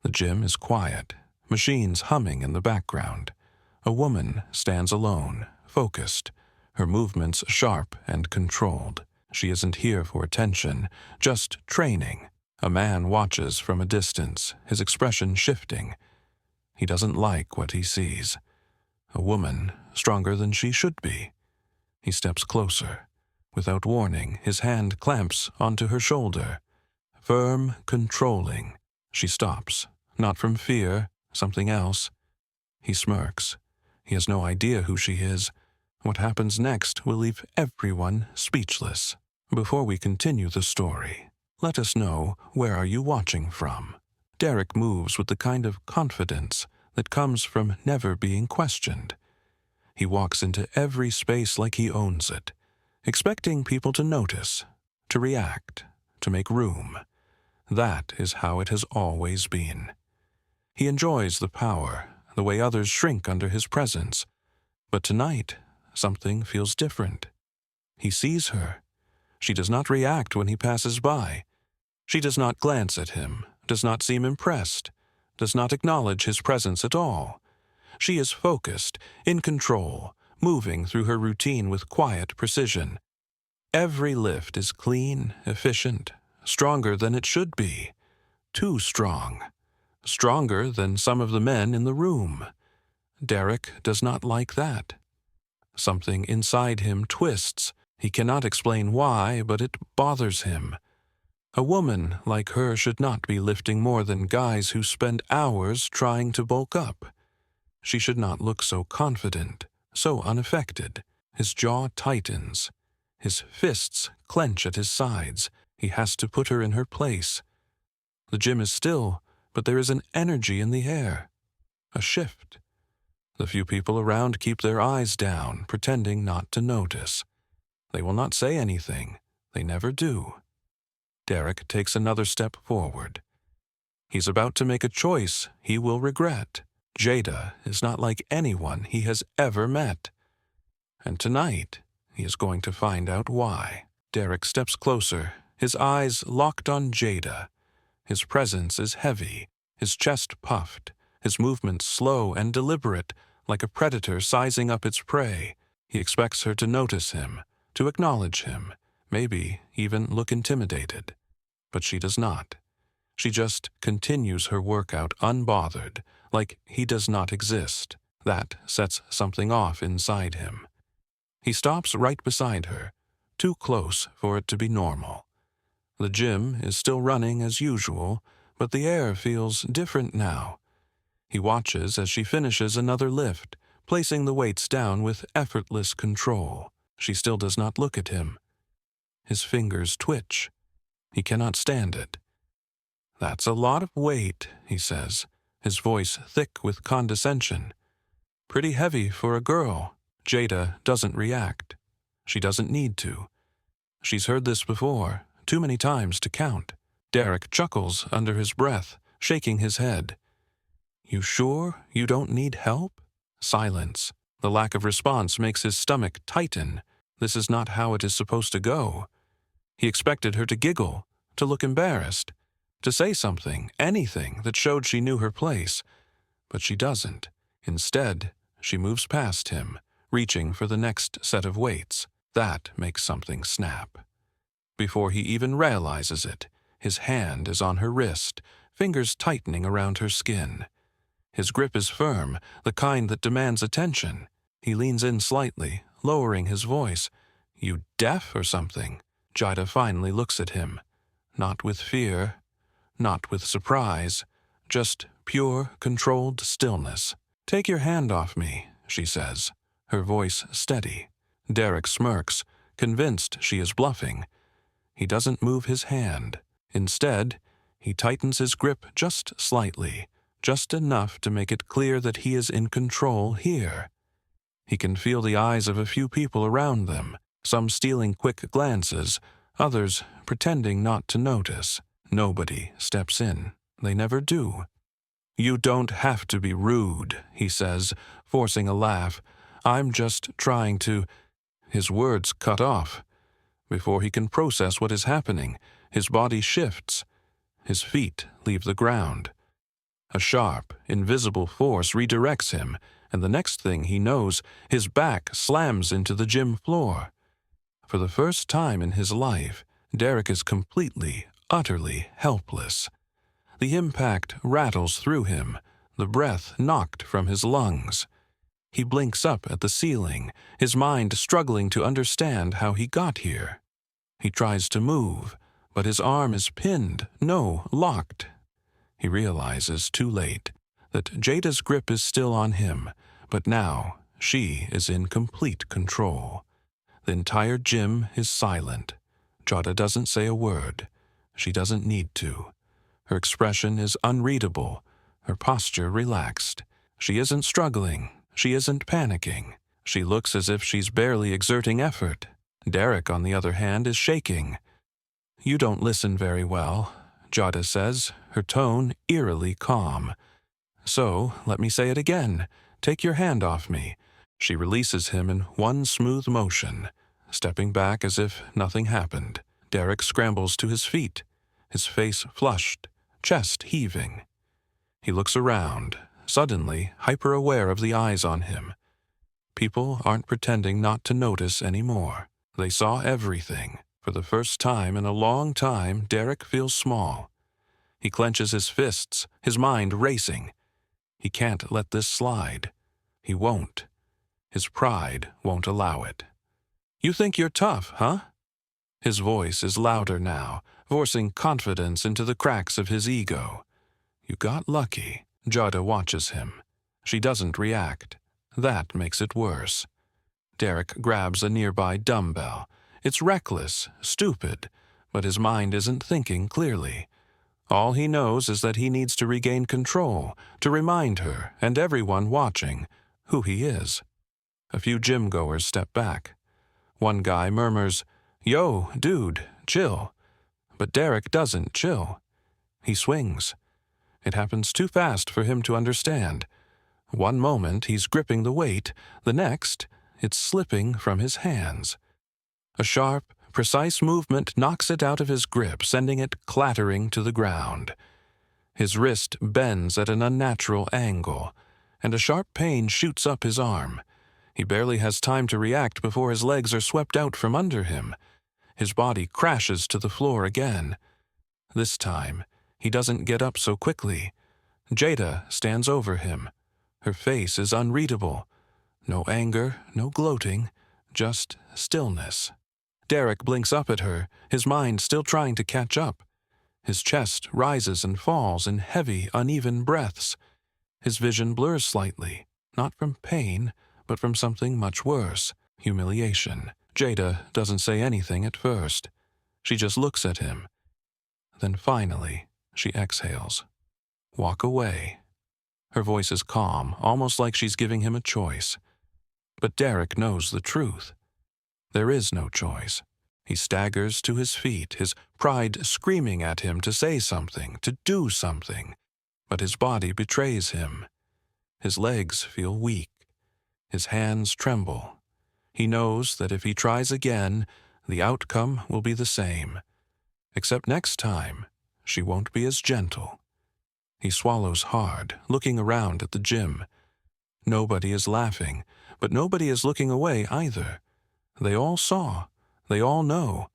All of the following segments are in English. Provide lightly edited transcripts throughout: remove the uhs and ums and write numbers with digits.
The gym is quiet, machines humming in the background. A woman stands alone, focused, her movements sharp and controlled. She isn't here for attention, just training. A man watches from a distance, his expression shifting. He doesn't like what he sees. A woman, stronger than she should be. He steps closer. Without warning, his hand clamps onto her shoulder. Firm, controlling. She stops, not from fear, something else. He smirks. He has no idea who she is. What happens next will leave everyone speechless. Before we continue the story, let us know, where are you watching from? Derek moves with the kind of confidence that comes from never being questioned. He walks into every space like he owns it, expecting people to notice, to react, to make room. That is how it has always been. He enjoys the power, the way others shrink under his presence. But tonight, something feels different. He sees her. She does not react when he passes by. She does not glance at him, does not seem impressed, does not acknowledge his presence at all. She is focused, in control, moving through her routine with quiet precision. Every lift is clean, efficient, stronger than it should be. Too strong. Stronger than some of the men in the room. Derek does not like that. Something inside him twists. He cannot explain why, but it bothers him. A woman like her should not be lifting more than guys who spend hours trying to bulk up. She should not look so confident, so unaffected. His jaw tightens. His fists clench at his sides. He has to put her in her place. The gym is still, but there is an energy in the air. A shift. The few people around keep their eyes down, pretending not to notice. They will not say anything. They never do. Derek takes another step forward. He's about to make a choice he will regret. Jada is not like anyone he has ever met. And tonight, he is going to find out why. Derek steps closer, his eyes locked on Jada. His presence is heavy, his chest puffed, his movements slow and deliberate, like a predator sizing up its prey. He expects her to notice him, to acknowledge him, maybe even look intimidated. But she does not. She just continues her workout unbothered, like he does not exist. That sets something off inside him. He stops right beside her, too close for it to be normal. The gym is still running as usual, but the air feels different now. He watches as she finishes another lift, placing the weights down with effortless control. She still does not look at him. His fingers twitch. He cannot stand it. "That's a lot of weight," he says, his voice thick with condescension. "Pretty heavy for a girl." Jada doesn't react. She doesn't need to. She's heard this before, too many times to count. Derek chuckles under his breath, shaking his head. "You sure you don't need help?" Silence. The lack of response makes his stomach tighten. This is not how it is supposed to go. He expected her to giggle, to look embarrassed, to say something, anything that showed she knew her place. But she doesn't. Instead, she moves past him, reaching for the next set of weights. That makes something snap. Before he even realizes it, his hand is on her wrist, fingers tightening around her skin. His grip is firm, the kind that demands attention. He leans in slightly, lowering his voice. "You deaf or something?" Jada finally looks at him. Not with fear, not with surprise, just pure, controlled stillness. "Take your hand off me," she says, her voice steady. Derek smirks, convinced she is bluffing. He doesn't move his hand. Instead, he tightens his grip just slightly, just enough to make it clear that he is in control here. He can feel the eyes of a few people around them, some stealing quick glances, others pretending not to notice. Nobody steps in. They never do. "You don't have to be rude," he says, forcing a laugh. "I'm just trying to—" His words cut off. Before he can process what is happening, his body shifts. His feet leave the ground. A sharp, invisible force redirects him, and the next thing he knows, his back slams into the gym floor. For the first time in his life, Derek is completely, utterly helpless. The impact rattles through him, the breath knocked from his lungs. He blinks up at the ceiling, his mind struggling to understand how he got here. He tries to move, but his arm is pinned, no, locked. He realizes too late that Jada's grip is still on him, but now she is in complete control. The entire gym is silent. Jada doesn't say a word. She doesn't need to. Her expression is unreadable, her posture relaxed. She isn't struggling. She isn't panicking. She looks as if she's barely exerting effort. Derek, on the other hand, is shaking. "You don't listen very well," Jada says, her tone eerily calm. "So, let me say it again. Take your hand off me." She releases him in one smooth motion, stepping back as if nothing happened. Derek scrambles to his feet, his face flushed, chest heaving. He looks around, suddenly hyper-aware of the eyes on him. People aren't pretending not to notice anymore. They saw everything. For the first time in a long time, Derek feels small. He clenches his fists, his mind racing. He can't let this slide. He won't. His pride won't allow it. "You think you're tough, huh?" His voice is louder now, forcing confidence into the cracks of his ego. "You got lucky." Jada watches him. She doesn't react. That makes it worse. Derek grabs a nearby dumbbell. It's reckless, stupid, but his mind isn't thinking clearly. All he knows is that he needs to regain control, to remind her and everyone watching who he is. A few gym-goers step back. One guy murmurs, "Yo, dude, chill." But Derek doesn't chill. He swings. It happens too fast for him to understand. One moment he's gripping the weight, the next, it's slipping from his hands. A sharp, precise movement knocks it out of his grip, sending it clattering to the ground. His wrist bends at an unnatural angle, and a sharp pain shoots up his arm. He barely has time to react before his legs are swept out from under him. His body crashes to the floor again. This time, he doesn't get up so quickly. Jada stands over him. Her face is unreadable. No anger, no gloating, just stillness. Derek blinks up at her, his mind still trying to catch up. His chest rises and falls in heavy, uneven breaths. His vision blurs slightly, not from pain, but from something much worse, humiliation. Jada doesn't say anything at first. She just looks at him. Then finally, she exhales. "Walk away." Her voice is calm, almost like she's giving him a choice. But Derek knows the truth. There is no choice. He staggers to his feet, his pride screaming at him to say something, to do something. But his body betrays him. His legs feel weak. His hands tremble. He knows that if he tries again, the outcome will be the same. Except next time, she won't be as gentle. He swallows hard, looking around at the gym. Nobody is laughing, but nobody is looking away either. They all saw. They all know.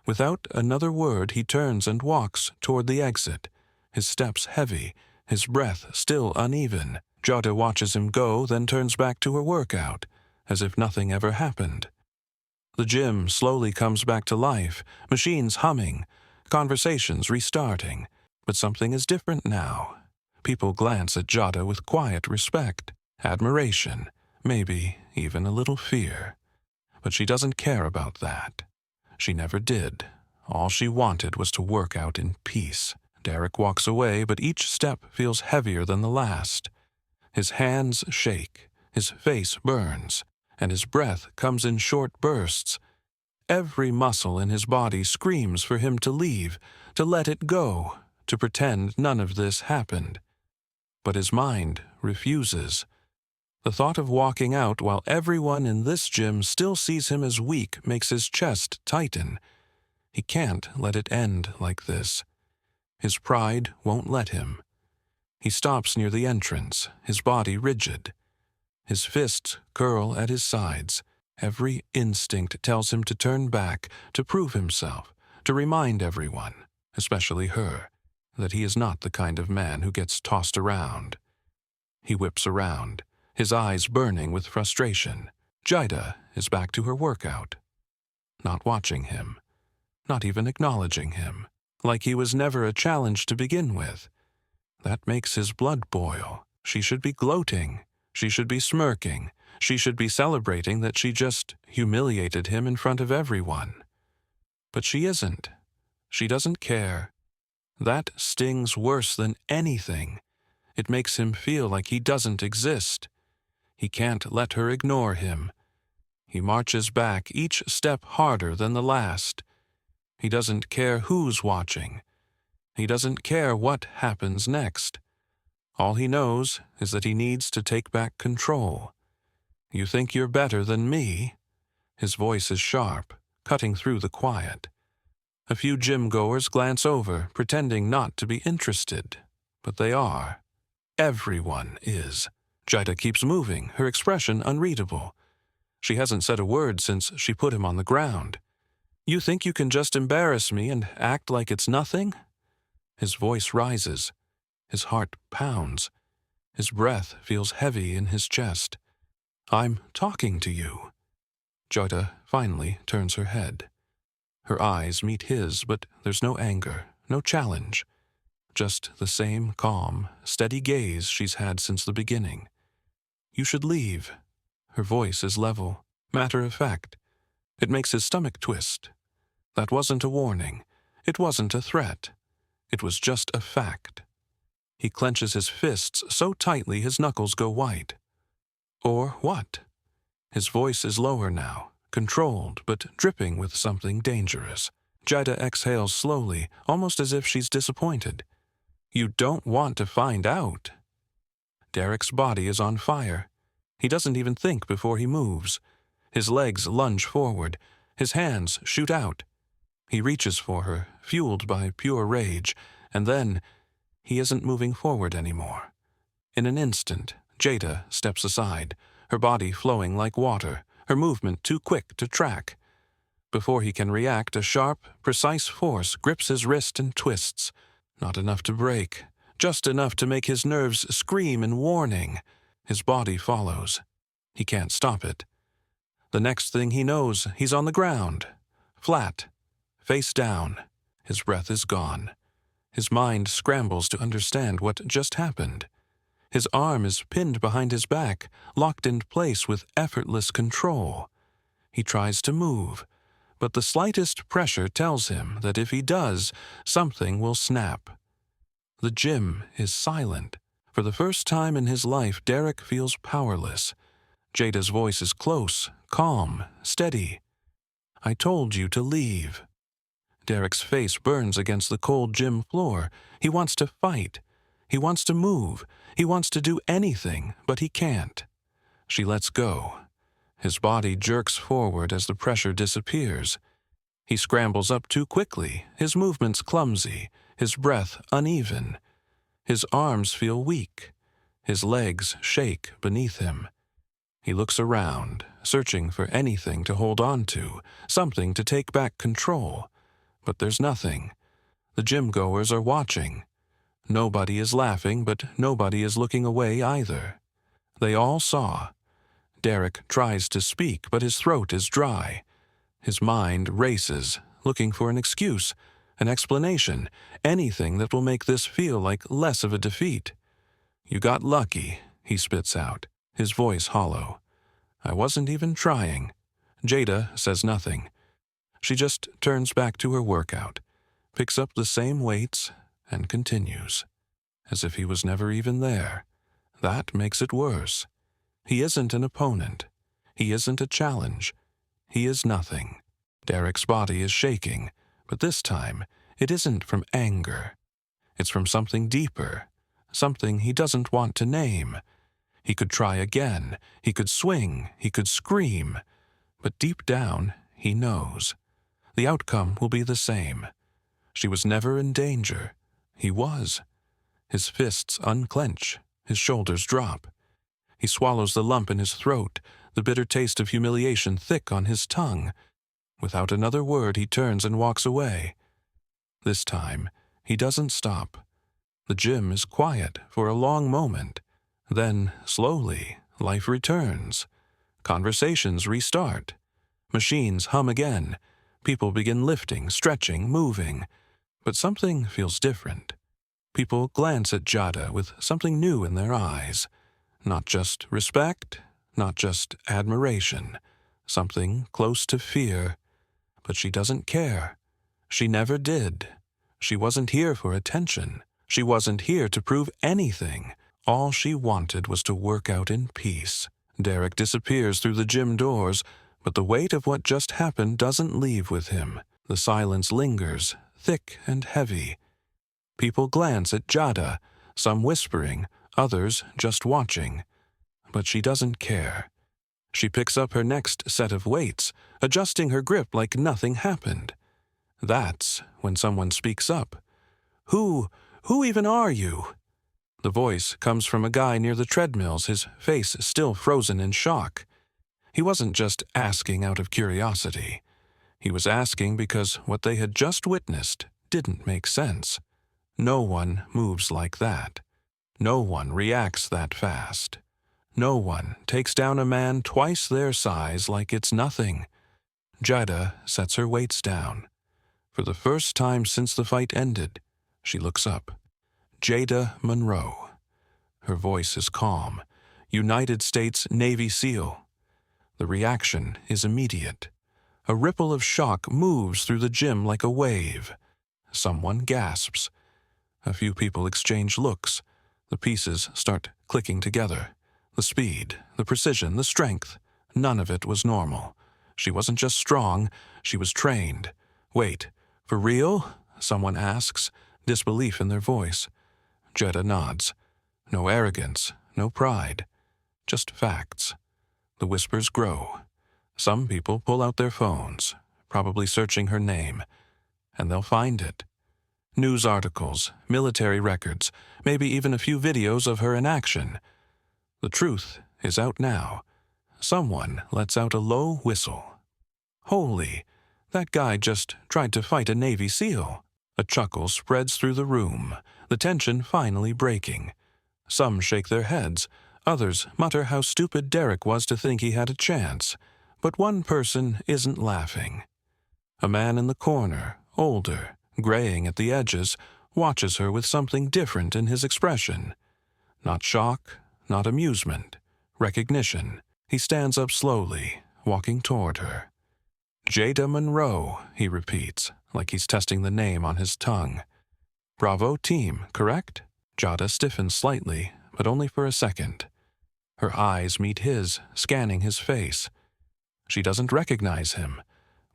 Without another word, he turns and walks toward the exit, his steps heavy, his breath still uneven. Jada watches him go, then turns back to her workout, as if nothing ever happened. The gym slowly comes back to life, machines humming, conversations restarting. But something is different now. People glance at Jada with quiet respect, admiration, maybe even a little fear. But she doesn't care about that. She never did. All she wanted was to work out in peace. Derek walks away, but each step feels heavier than the last. His hands shake, his face burns, and his breath comes in short bursts. Every muscle in his body screams for him to leave, to let it go, to pretend none of this happened. But his mind refuses. The thought of walking out while everyone in this gym still sees him as weak makes his chest tighten. He can't let it end like this. His pride won't let him. He stops near the entrance, his body rigid. His fists curl at his sides. Every instinct tells him to turn back, to prove himself, to remind everyone, especially her, that he is not the kind of man who gets tossed around. He whips around, his eyes burning with frustration. Jida is back to her workout, not watching him, not even acknowledging him, like he was never a challenge to begin with. That makes his blood boil. She should be gloating. She should be smirking. She should be celebrating that she just humiliated him in front of everyone. But she isn't. She doesn't care. That stings worse than anything. It makes him feel like he doesn't exist. He can't let her ignore him. He marches back each step harder than the last. He doesn't care who's watching. He doesn't care what happens next. All he knows is that he needs to take back control. You think you're better than me? His voice is sharp, cutting through the quiet. A few gym-goers glance over, pretending not to be interested. But they are. Everyone is. Jida keeps moving, her expression unreadable. She hasn't said a word since she put him on the ground. You think you can just embarrass me and act like it's nothing? His voice rises. His heart pounds. His breath feels heavy in his chest. I'm talking to you. Jida finally turns her head. Her eyes meet his, but there's no anger, no challenge. Just the same calm, steady gaze she's had since the beginning. You should leave. Her voice is level, matter of fact. It makes his stomach twist. That wasn't a warning. It wasn't a threat. It was just a fact. He clenches his fists so tightly his knuckles go white. Or what? His voice is lower now, controlled but dripping with something dangerous. Jida exhales slowly, almost as if she's disappointed. You don't want to find out. Derek's body is on fire. He doesn't even think before he moves. His legs lunge forward. His hands shoot out. He reaches for her, fueled by pure rage, and then he isn't moving forward anymore. In an instant, Jida steps aside, her body flowing like water, her movement too quick to track. Before he can react, a sharp, precise force grips his wrist and twists. Not enough to break, just enough to make his nerves scream in warning. His body follows. He can't stop it. The next thing he knows, he's on the ground, flat, face down. His breath is gone. His mind scrambles to understand what just happened. His arm is pinned behind his back, locked in place with effortless control. He tries to move, but the slightest pressure tells him that if he does, something will snap. The gym is silent. For the first time in his life, Derek feels powerless. Jada's voice is close, calm, steady. I told you to leave. Derek's face burns against the cold gym floor. He wants to fight. He wants to move. He wants to do anything, but he can't. She lets go. His body jerks forward as the pressure disappears. He scrambles up too quickly, his movements clumsy, his breath uneven. His arms feel weak. His legs shake beneath him. He looks around, searching for anything to hold on to, something to take back control. But there's nothing. The gym-goers are watching. Nobody is laughing, but nobody is looking away either. They all saw. Derek tries to speak, but his throat is dry. His mind races, looking for an excuse, an explanation, anything that will make this feel like less of a defeat. You got lucky, he spits out, his voice hollow. I wasn't even trying. Jada says nothing. She just turns back to her workout, picks up the same weights, and continues, as if he was never even there. That makes it worse. He isn't an opponent. He isn't a challenge. He is nothing. Derek's body is shaking, but this time it isn't from anger. It's from something deeper, something he doesn't want to name. He could try again. He could swing. He could scream. But deep down, he knows. The outcome will be the same. She was never in danger. He was. His fists unclench, his shoulders drop. He swallows the lump in his throat, the bitter taste of humiliation thick on his tongue. Without another word, he turns and walks away. This time, he doesn't stop. The gym is quiet for a long moment. Then, slowly, life returns. Conversations restart. Machines hum again. People begin lifting, stretching, moving. But something feels different. People glance at Jada with something new in their eyes. Not just respect, not just admiration. Something close to fear. But she doesn't care. She never did. She wasn't here for attention. She wasn't here to prove anything. All she wanted was to work out in peace. Derek disappears through the gym doors, but the weight of what just happened doesn't leave with him. The silence lingers, thick and heavy. People glance at Jada, some whispering, others just watching. But she doesn't care. She picks up her next set of weights, adjusting her grip like nothing happened. That's when someone speaks up. Who even are you?" The voice comes from a guy near the treadmills, his face still frozen in shock. He wasn't just asking out of curiosity. He was asking because what they had just witnessed didn't make sense. No one moves like that. No one reacts that fast. No one takes down a man twice their size like it's nothing. Jada sets her weights down. For the first time since the fight ended, she looks up. Jada Monroe. Her voice is calm. United States Navy SEAL. The reaction is immediate. A ripple of shock moves through the gym like a wave. Someone gasps. A few people exchange looks. The pieces start clicking together. The speed, the precision, the strength. None of it was normal. She wasn't just strong, she was trained. "Wait, for real?" someone asks, disbelief in their voice. Jada nods. No arrogance, no pride. Just facts. The whispers grow. Some people pull out their phones, probably searching her name, and they'll find it. News articles, military records, maybe even a few videos of her in action. The truth is out now. Someone lets out a low whistle. Holy, that guy just tried to fight a Navy SEAL. A chuckle spreads through the room, the tension finally breaking. Some shake their heads, others mutter how stupid Derek was to think he had a chance. But one person isn't laughing. A man in the corner, older, graying at the edges, watches her with something different in his expression. Not shock, not amusement, recognition. He stands up slowly, walking toward her. "Jada Monroe," he repeats, like he's testing the name on his tongue. "Bravo team, correct?" Jada stiffens slightly, but only for a second. Her eyes meet his, scanning his face. She doesn't recognize him,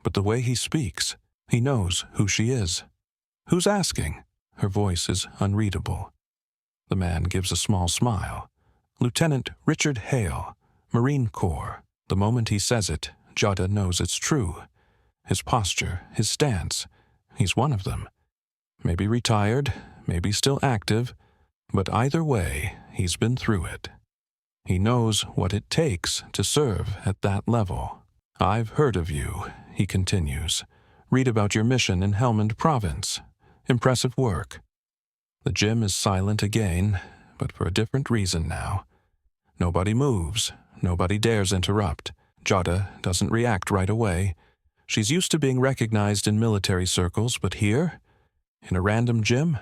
but the way he speaks, he knows who she is. "Who's asking?" Her voice is unreadable. The man gives a small smile. "Lieutenant Richard Hale, Marine Corps." The moment he says it, Jada knows it's true. His posture, his stance, he's one of them. Maybe retired, maybe still active, but either way, he's been through it. He knows what it takes to serve at that level. "I've heard of you," he continues. "Read about your mission in Helmand Province. Impressive work." The gym is silent again, but for a different reason now. Nobody moves. Nobody dares interrupt. Jada doesn't react right away. She's used to being recognized in military circles, but here, in a random gym,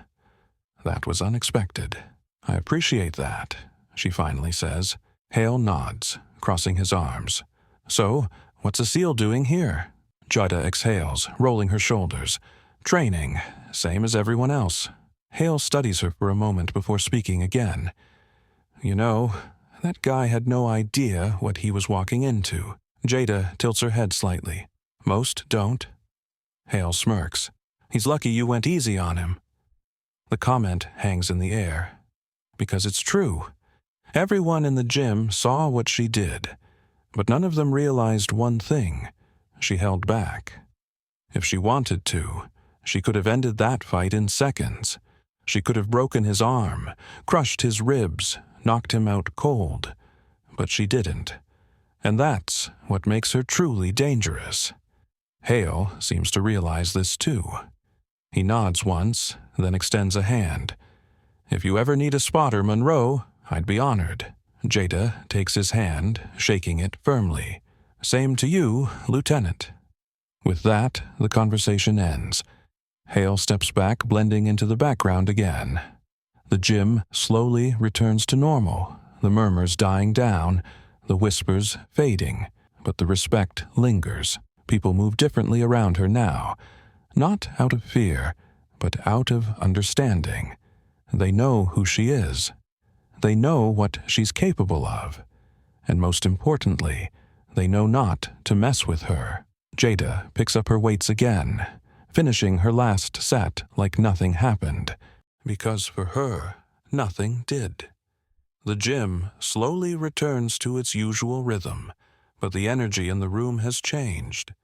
that was unexpected. "I appreciate that," she finally says. Hale nods, crossing his arms. "So, what's a SEAL doing here?" Jada exhales, rolling her shoulders. "Training, same as everyone else." Hale studies her for a moment before speaking again. "You know, that guy had no idea what he was walking into." Jada tilts her head slightly. "Most don't." Hale smirks. "He's lucky you went easy on him." The comment hangs in the air. Because it's true. Everyone in the gym saw what she did, but none of them realized one thing. She held back. If she wanted to, she could have ended that fight in seconds. She could have broken his arm, crushed his ribs, knocked him out cold, but she didn't. And that's what makes her truly dangerous. Hale seems to realize this too. He nods once, then extends a hand. "If you ever need a spotter, Monroe, I'd be honored." Jada takes his hand, shaking it firmly. "Same to you, Lieutenant." With that, the conversation ends. Hale steps back, blending into the background again. The gym slowly returns to normal, the murmurs dying down, the whispers fading, but the respect lingers. People move differently around her now, not out of fear, but out of understanding. They know who she is. They know what she's capable of. And most importantly, they know not to mess with her. Jada picks up her weights again, finishing her last set like nothing happened, because for her, nothing did. The gym slowly returns to its usual rhythm, but the energy in the room has changed.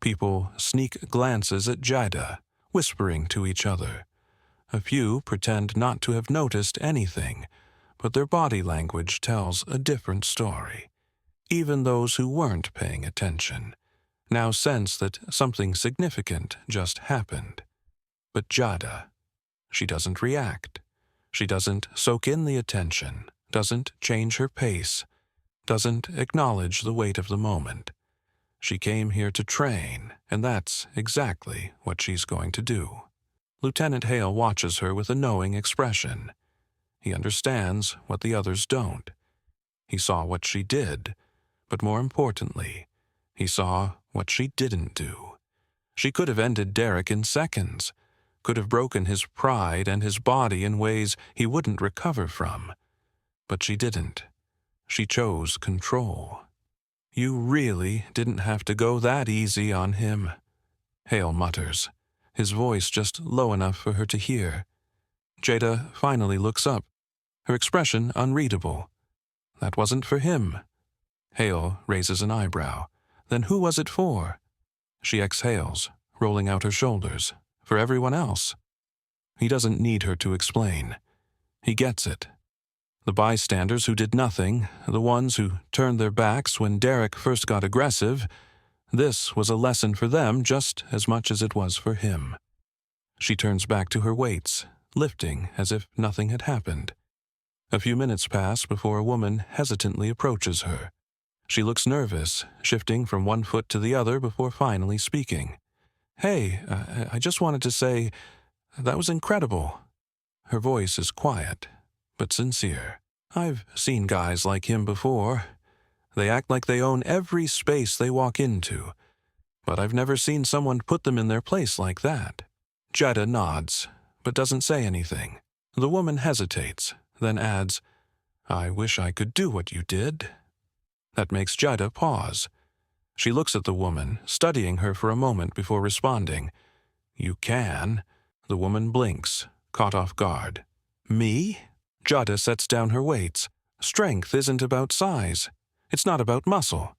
People sneak glances at Jada, whispering to each other. A few pretend not to have noticed anything, but their body language tells a different story. Even those who weren't paying attention now sense that something significant just happened. But Jada, she doesn't react. She doesn't soak in the attention, doesn't change her pace, doesn't acknowledge the weight of the moment. She came here to train, and that's exactly what she's going to do. Lieutenant Hale watches her with a knowing expression. He understands what the others don't. He saw what she did, but more importantly, he saw what she didn't do. She could have ended Derek in seconds, could have broken his pride and his body in ways he wouldn't recover from. But she didn't. She chose control. "You really didn't have to go that easy on him," Hale mutters, his voice just low enough for her to hear. Jada finally looks up, her expression unreadable. "That wasn't for him." Hale raises an eyebrow. "Then who was it for?" She exhales, rolling out her shoulders. "For everyone else." He doesn't need her to explain. He gets it. The bystanders who did nothing, the ones who turned their backs when Derek first got aggressive, this was a lesson for them just as much as it was for him. She turns back to her weights, lifting as if nothing had happened. A few minutes pass before a woman hesitantly approaches her. She looks nervous, shifting from one foot to the other before finally speaking. "Hey, I just wanted to say, that was incredible." Her voice is quiet, but sincere. "I've seen guys like him before. They act like they own every space they walk into, but I've never seen someone put them in their place like that." Jada nods, but doesn't say anything. The woman hesitates, then adds, "I wish I could do what you did." That makes Jada pause. She looks at the woman, studying her for a moment before responding. "You can." The woman blinks, caught off guard. "Me?" Jada sets down her weights. Strength isn't about size. It's not about muscle.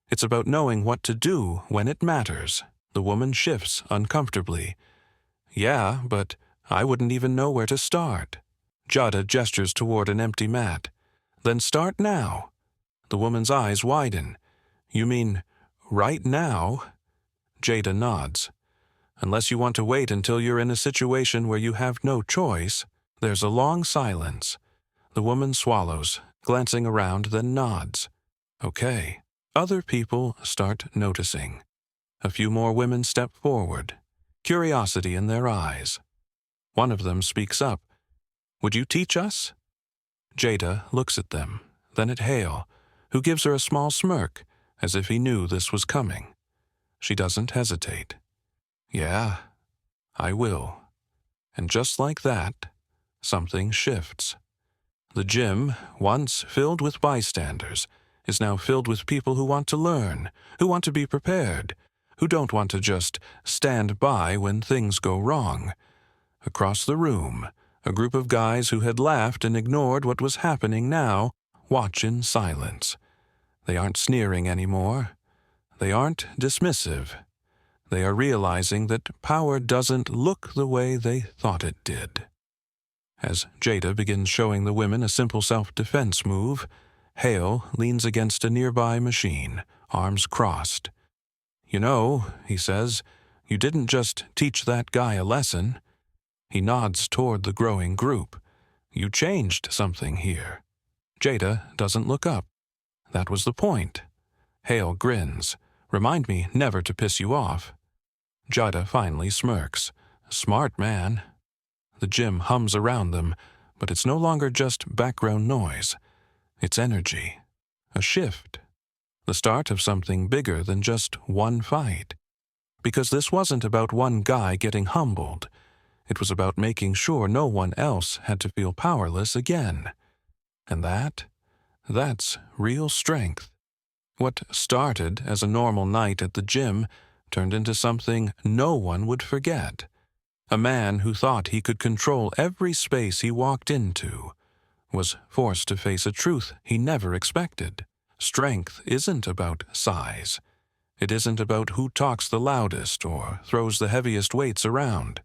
It's about knowing what to do when it matters. The woman shifts uncomfortably. "Yeah, but I wouldn't even know where to start." Jada gestures toward an empty mat. "Then start now." The woman's eyes widen. "You mean right now?" Jada nods. "Unless you want to wait until you're in a situation where you have no choice." There's a long silence. The woman swallows, glancing around, then nods. "Okay." Other people start noticing. A few more women step forward, curiosity in their eyes. One of them speaks up. "Would you teach us?" Jada looks at them, then at Hale, who gives her a small smirk, as if he knew this was coming. She doesn't hesitate. "Yeah, I will." And just like that, something shifts. The gym, once filled with bystanders, is now filled with people who want to learn, who want to be prepared, who don't want to just stand by when things go wrong. Across the room, a group of guys who had laughed and ignored what was happening now watch in silence. They aren't sneering anymore. They aren't dismissive. They are realizing that power doesn't look the way they thought it did. As Jada begins showing the women a simple self-defense move, Hale leans against a nearby machine, arms crossed. "You know," he says, "you didn't just teach that guy a lesson." He nods toward the growing group. "You changed something here." Jada doesn't look up. "That was the point." Hale grins. "Remind me never to piss you off." Jada finally smirks. "Smart man." The gym hums around them, but it's no longer just background noise. It's energy. A shift. The start of something bigger than just one fight. Because this wasn't about one guy getting humbled. It was about making sure no one else had to feel powerless again. And that's real strength. What started as a normal night at the gym turned into something no one would forget. A man who thought he could control every space he walked into was forced to face a truth he never expected. Strength isn't about size. It isn't about who talks the loudest or throws the heaviest weights around.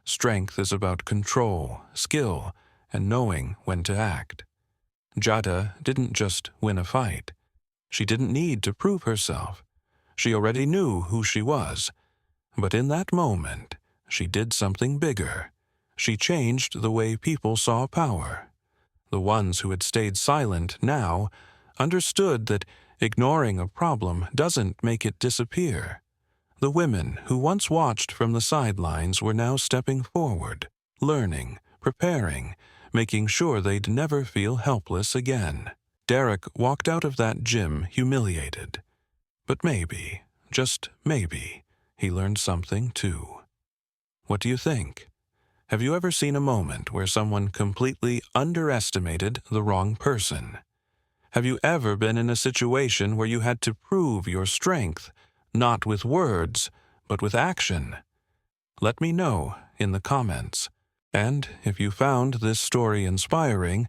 Strength is about control, skill, and knowing when to act. Jada didn't just win a fight. She didn't need to prove herself. She already knew who she was. But in that moment, she did something bigger. She changed the way people saw power. The ones who had stayed silent now understood that ignoring a problem doesn't make it disappear. The women who once watched from the sidelines were now stepping forward, learning, preparing, making sure they'd never feel helpless again. Derek walked out of that gym humiliated. But maybe, just maybe, he learned something too. What do you think? Have you ever seen a moment where someone completely underestimated the wrong person? Have you ever been in a situation where you had to prove your strength, not with words, but with action? Let me know in the comments. And if you found this story inspiring,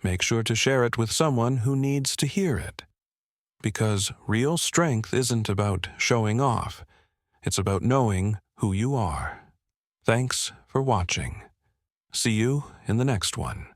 make sure to share it with someone who needs to hear it. Because real strength isn't about showing off. It's about knowing who you are. Thanks for watching. See you in the next one.